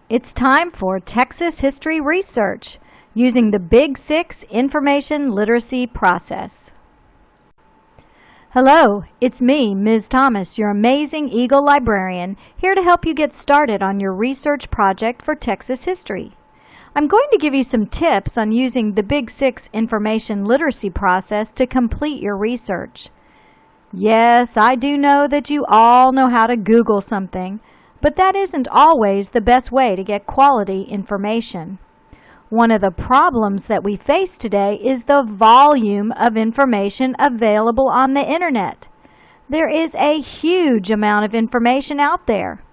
It's time for Texas History Research using the Big 6 Information Literacy Process. Hello, it's me, Ms. Thomas, your amazing Eagle librarian, here to help you get started on your research project for Texas history. I'm going to give you some tips on using the Big 6 Information Literacy Process to complete your research. Yes, I do know that you all know how to Google something, but that isn't always the best way to get quality information. One of the problems that we face today is the volume of information available on the internet. There is a huge amount of information out there.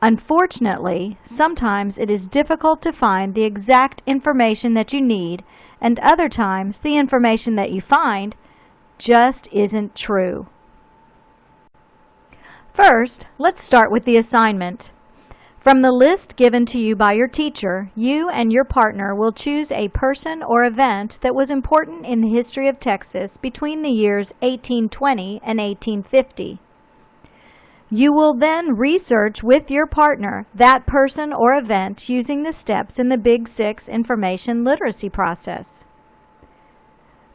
Unfortunately, sometimes it is difficult to find the exact information that you need, and other times the information that you find just isn't true. First, let's start with the assignment. From the list given to you by your teacher, you and your partner will choose a person or event that was important in the history of Texas between the years 1820 and 1850. You will then research with your partner that person or event using the steps in the Big 6 Information Literacy Process.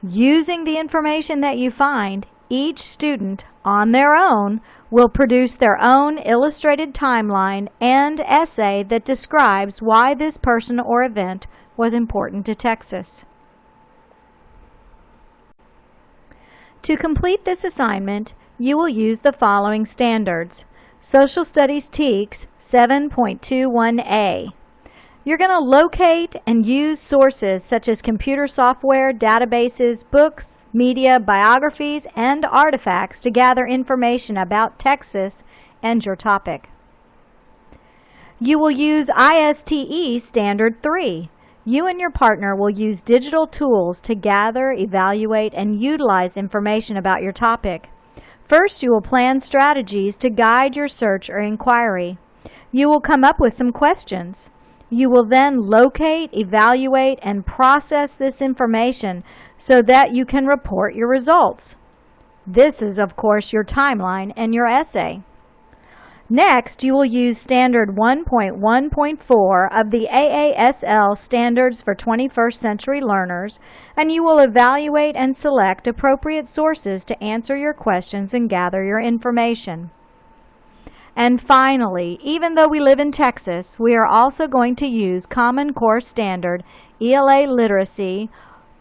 Using the information that you find, each student, on their own, will produce their own illustrated timeline and essay that describes why this person or event was important to Texas. To complete this assignment, you will use the following standards. Social Studies TEKS 7.21a. You're going to locate and use sources such as computer software, databases, books, media, biographies, and artifacts to gather information about Texas and your topic. You will use ISTE Standard 3. You and your partner will use digital tools to gather, evaluate, and utilize information about your topic. First, you will plan strategies to guide your search or inquiry. You will come up with some questions. You will then locate, evaluate, and process this information so that you can report your results. This is, of course, your timeline and your essay. Next, you will use Standard 1.1.4 of the AASL Standards for 21st Century Learners, and you will evaluate and select appropriate sources to answer your questions and gather your information. And finally, even though we live in Texas, we are also going to use Common Core Standard ELA Literacy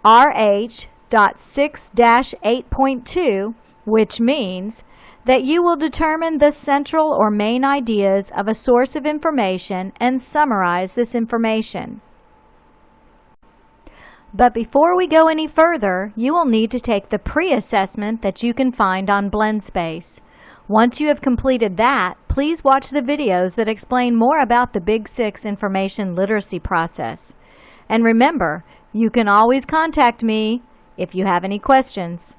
RH.6-8.2, which means that you will determine the central or main ideas of a source of information and summarize this information. But before we go any further, you will need to take the pre-assessment that you can find on BlendSpace. Once you have completed that, please watch the videos that explain more about the Big 6 Information Literacy Process. And remember, you can always contact me if you have any questions.